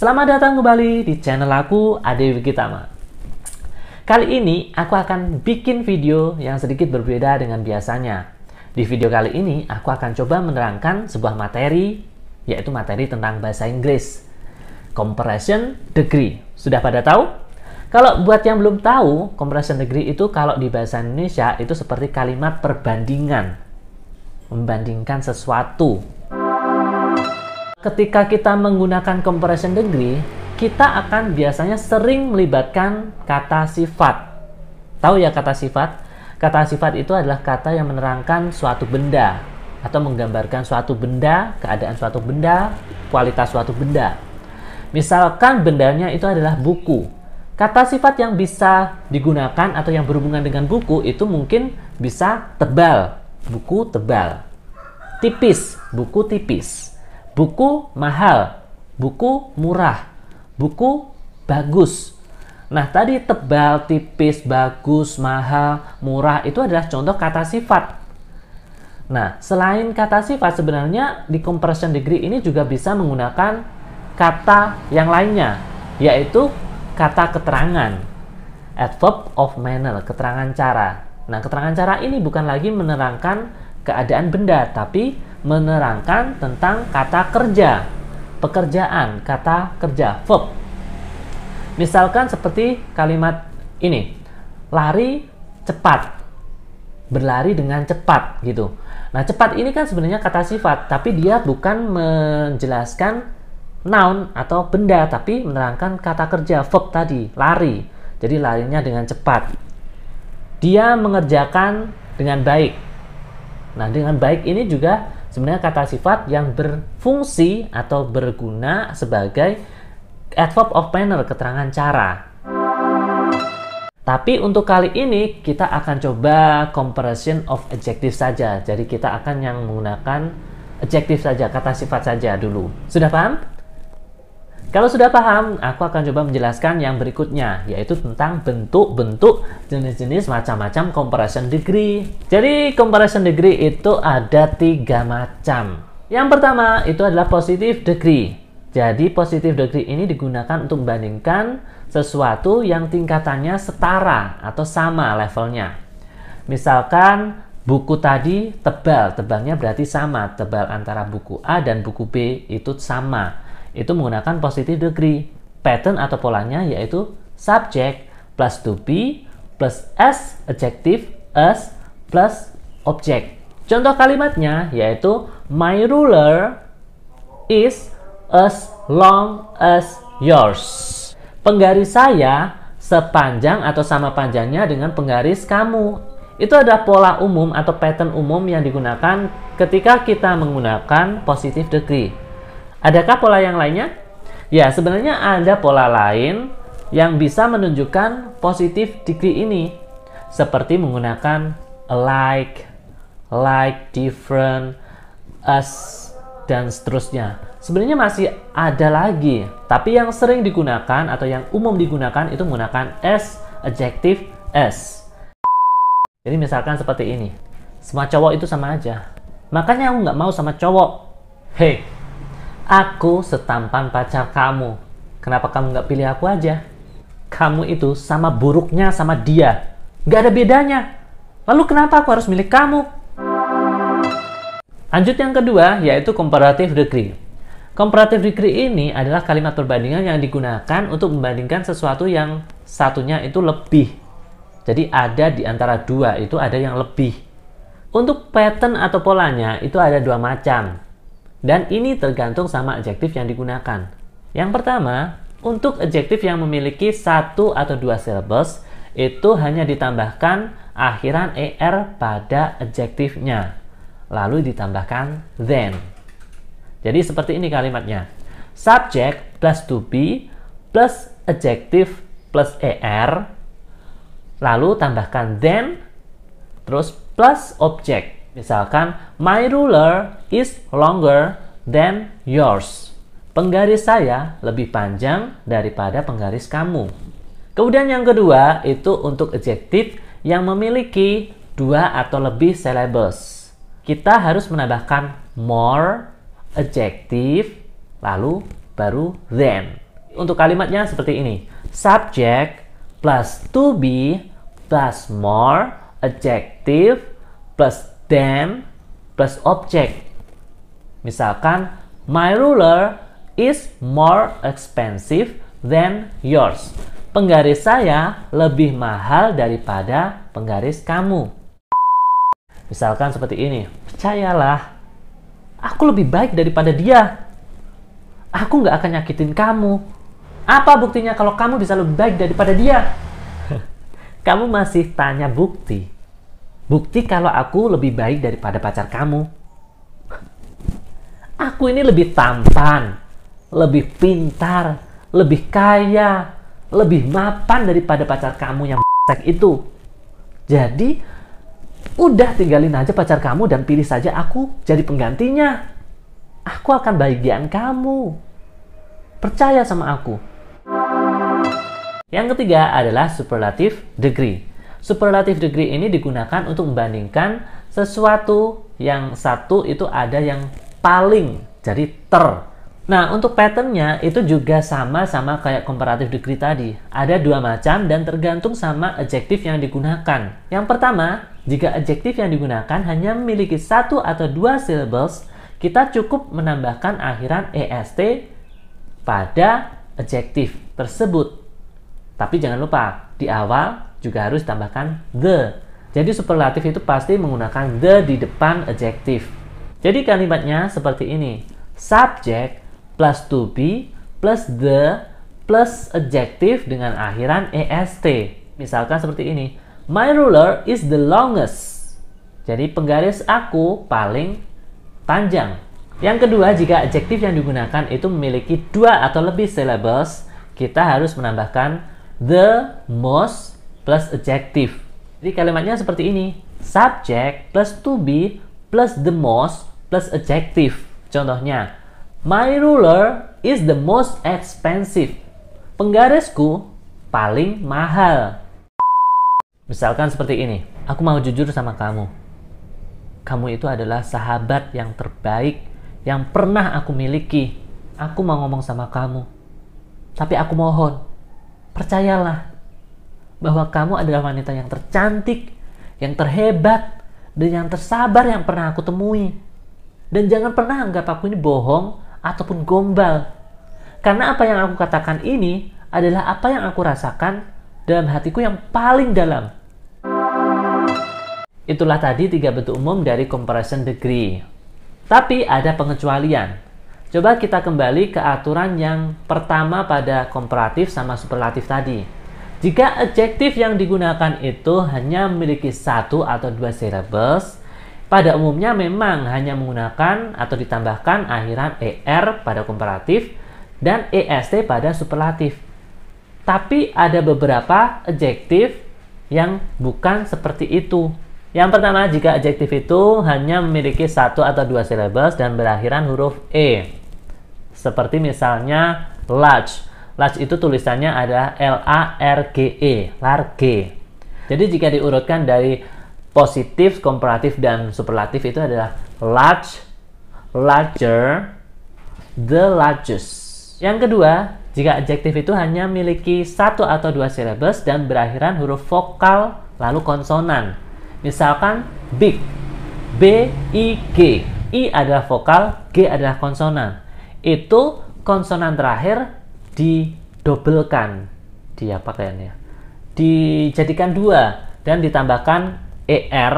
Selamat datang kembali di channel aku, Ade Wikitama. Kali ini aku akan bikin video yang sedikit berbeda dengan biasanya. Di video kali ini aku akan coba menerangkan sebuah materi, yaitu materi tentang bahasa Inggris. Comparison degree. Sudah pada tahu? Kalau buat yang belum tahu, comparison degree itu kalau di bahasa Indonesia itu seperti kalimat perbandingan. Membandingkan sesuatu. Ketika kita menggunakan comparison degree, kita akan biasanya sering melibatkan kata sifat. Tahu ya kata sifat? Kata sifat itu adalah kata yang menerangkan suatu benda atau menggambarkan suatu benda, keadaan suatu benda, kualitas suatu benda. Misalkan bendanya itu adalah buku. Kata sifat yang bisa digunakan atau yang berhubungan dengan buku itu mungkin bisa tebal, buku tebal. Tipis, buku tipis. Buku mahal, buku murah, buku bagus. Nah, tadi tebal, tipis, bagus, mahal, murah itu adalah contoh kata sifat. Nah, selain kata sifat sebenarnya di comparison degree ini juga bisa menggunakan kata yang lainnya, yaitu kata keterangan. Adverb of manner, keterangan cara. Nah, keterangan cara ini bukan lagi menerangkan keadaan benda, tapi menerangkan tentang kata kerja, pekerjaan, kata kerja, verb. Misalkan seperti kalimat ini, lari cepat, berlari dengan cepat gitu. Nah, cepat ini kan sebenarnya kata sifat, tapi dia bukan menjelaskan noun atau benda, tapi menerangkan kata kerja, verb tadi, lari. Jadi larinya dengan cepat. Dia mengerjakan dengan baik. Nah, dengan baik ini juga sebenarnya kata sifat yang berfungsi atau berguna sebagai adverb of manner, keterangan cara. Tapi untuk kali ini kita akan coba comparison of adjective saja. Jadi kita akan yang menggunakan adjective saja, kata sifat saja dulu. Sudah paham? Kalau sudah paham, aku akan coba menjelaskan yang berikutnya, yaitu tentang bentuk-bentuk jenis-jenis macam-macam comparison degree. Jadi, comparison degree itu ada 3 macam. Yang pertama, itu adalah positive degree. Jadi, positive degree ini digunakan untuk membandingkan sesuatu yang tingkatannya setara atau sama levelnya. Misalkan, buku tadi tebal, tebalnya berarti sama. Tebal antara buku A dan buku B itu sama. Itu menggunakan positive degree. Pattern atau polanya yaitu subject plus to be plus as adjective as plus object. Contoh kalimatnya yaitu my ruler is as long as yours. Penggaris saya sepanjang atau sama panjangnya dengan penggaris kamu. Itu adalah pola umum atau pattern umum yang digunakan ketika kita menggunakan positive degree. Adakah pola yang lainnya? Ya, sebenarnya ada pola lain yang bisa menunjukkan positive degree ini. Seperti menggunakan alike, like, different, as, dan seterusnya. Sebenarnya masih ada lagi, tapi yang sering digunakan atau yang umum digunakan itu menggunakan as, adjective, as. Jadi misalkan seperti ini. Semua cowok itu sama aja. Makanya aku nggak mau sama cowok. Hei, aku setampan pacar kamu. Kenapa kamu nggak pilih aku aja? Kamu itu sama buruknya sama dia. Nggak ada bedanya. Lalu kenapa aku harus milih kamu? Lanjut yang kedua, yaitu comparative degree. Comparative degree ini adalah kalimat perbandingan yang digunakan untuk membandingkan sesuatu yang satunya itu lebih. Jadi ada di antara dua, itu ada yang lebih. Untuk pattern atau polanya, itu ada 2 macam. Dan ini tergantung sama adjektif yang digunakan. Yang pertama, untuk adjektif yang memiliki 1 atau 2 syllables, itu hanya ditambahkan akhiran er pada adjektifnya. Lalu ditambahkan then. Jadi seperti ini kalimatnya. Subject plus to be plus adjective plus er. Lalu tambahkan then, terus plus object. Misalkan, my ruler is longer than yours. Penggaris saya lebih panjang daripada penggaris kamu. Kemudian yang kedua, itu untuk adjektif yang memiliki 2 atau lebih syllables. Kita harus menambahkan more, adjektif, lalu baru then. Untuk kalimatnya seperti ini. Subject plus to be plus more adjective plus than plus object. Misalkan, my ruler is more expensive than yours. Penggaris saya lebih mahal daripada penggaris kamu. Misalkan seperti ini. Percayalah, aku lebih baik daripada dia. Aku nggak akan nyakitin kamu. Apa buktinya kalau kamu bisa lebih baik daripada dia? Kamu masih tanya bukti. Bukti kalau aku lebih baik daripada pacar kamu. Aku ini lebih tampan, lebih pintar, lebih kaya, lebih mapan daripada pacar kamu yang itu. Jadi, udah tinggalin aja pacar kamu dan pilih saja aku jadi penggantinya. Aku akan bahagiain kamu. Percaya sama aku. Yang ketiga adalah superlative degree. Superlative degree ini digunakan untuk membandingkan sesuatu yang satu itu ada yang paling, jadi ter. Nah, untuk patternnya itu juga sama kayak comparative degree tadi. Ada dua macam dan tergantung sama adjektif yang digunakan. Yang pertama, jika adjektif yang digunakan hanya memiliki satu atau dua syllables, kita cukup menambahkan akhiran est pada adjektif tersebut. Tapi jangan lupa, di awal juga harus tambahkan the. Jadi superlatif itu pasti menggunakan the di depan adjektif. Jadi kalimatnya seperti ini. Subject plus to be plus the plus adjective dengan akhiran est. Misalkan seperti ini. My ruler is the longest. Jadi penggaris aku paling panjang. Yang kedua, jika adjektif yang digunakan itu memiliki dua atau lebih syllables, kita harus menambahkan the most plus adjective. Jadi kalimatnya seperti ini. Subject plus to be plus the most plus adjective. Contohnya, my ruler is the most expensive. Penggarisku paling mahal. Misalkan seperti ini. Aku mau jujur sama kamu. Kamu itu adalah sahabat yang terbaik yang pernah aku miliki. Aku mau ngomong sama kamu. Tapi aku mohon, percayalah bahwa kamu adalah wanita yang tercantik, yang terhebat, dan yang tersabar yang pernah aku temui. Dan jangan pernah anggap aku ini bohong ataupun gombal. Karena apa yang aku katakan ini adalah apa yang aku rasakan dalam hatiku yang paling dalam. Itulah tadi 3 bentuk umum dari comparison degree. Tapi ada pengecualian. Coba kita kembali ke aturan yang pertama pada komparatif sama superlatif tadi. Jika adjektif yang digunakan itu hanya memiliki satu atau dua syllables, pada umumnya memang hanya menggunakan atau ditambahkan akhiran er pada komparatif dan est pada superlatif. Tapi ada beberapa adjektif yang bukan seperti itu. Yang pertama, jika adjektif itu hanya memiliki satu atau dua syllables dan berakhiran huruf e. Seperti misalnya large. Large itu tulisannya adalah L-A-R-G-E, large. Jadi jika diurutkan dari positif, komparatif, dan superlatif itu adalah large, larger, the largest. Yang kedua, jika adjektif itu hanya memiliki satu atau dua syllables dan berakhiran huruf vokal lalu konsonan. Misalkan big, B-I-G. I adalah vokal, G adalah konsonan. Itu konsonan terakhir didobelkan, dijadikan dua dan ditambahkan er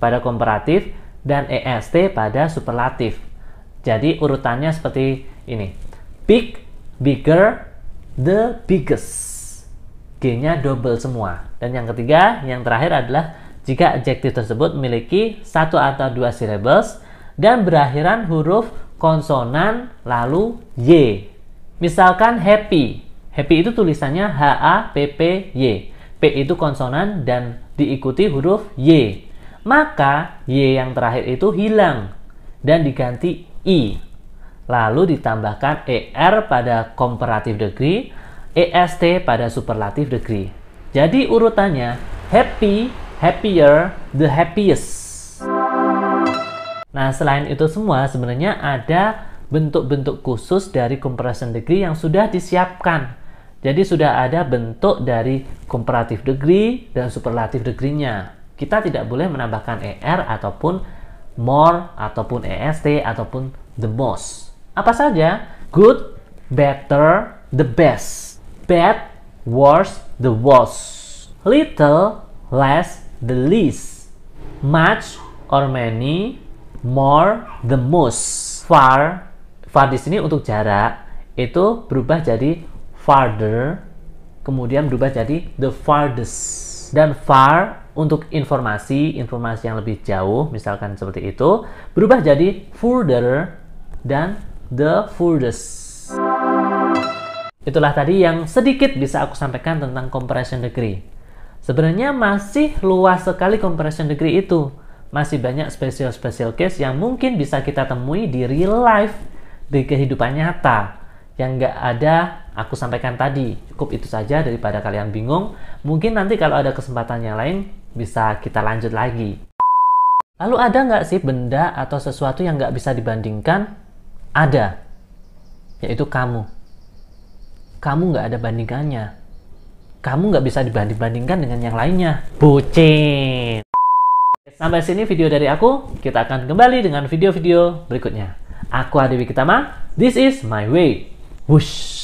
pada komparatif dan est pada superlatif. Jadi urutannya seperti ini. Big, bigger, the biggest. G-nya double semua. Dan yang ketiga, yang terakhir adalah jika adjektif tersebut memiliki satu atau dua syllables dan berakhiran huruf konsonan lalu y. Misalkan happy. Happy itu tulisannya H-A-P-P-Y. P itu konsonan dan diikuti huruf Y. Maka Y yang terakhir itu hilang dan diganti I. Lalu ditambahkan ER pada comparative degree, EST pada superlative degree. Jadi urutannya happy, happier, the happiest. Nah, selain itu semua sebenarnya ada bentuk-bentuk khusus dari comparison degree yang sudah disiapkan. Jadi sudah ada bentuk dari comparative degree dan superlative degree-nya. Kita tidak boleh menambahkan ER ataupun more ataupun EST ataupun the most. Apa saja? Good, better, the best. Bad, worse, the worst. Little, less, the least. Much or many, more, the most. Far di sini untuk jarak itu berubah jadi farther, kemudian berubah jadi the farthest. Dan far untuk informasi yang lebih jauh, misalkan seperti itu, berubah jadi further dan the furthest. Itulah tadi yang sedikit bisa aku sampaikan tentang comparison degree. Sebenarnya masih luas sekali comparison degree itu. Masih banyak special case yang mungkin bisa kita temui di real life, di kehidupan nyata, yang nggak ada aku sampaikan tadi. Cukup itu saja daripada kalian bingung. Mungkin nanti kalau ada kesempatan yang lain bisa kita lanjut lagi. Lalu ada nggak sih benda atau sesuatu yang nggak bisa dibandingkan? Ada, yaitu kamu. Kamu nggak ada bandingannya. Kamu nggak bisa dibanding-bandingkan dengan yang lainnya. Bucin. Sampai sini video dari aku. Kita akan kembali dengan video-video berikutnya. Aku Adi Wikitama. This is my way. Whoosh.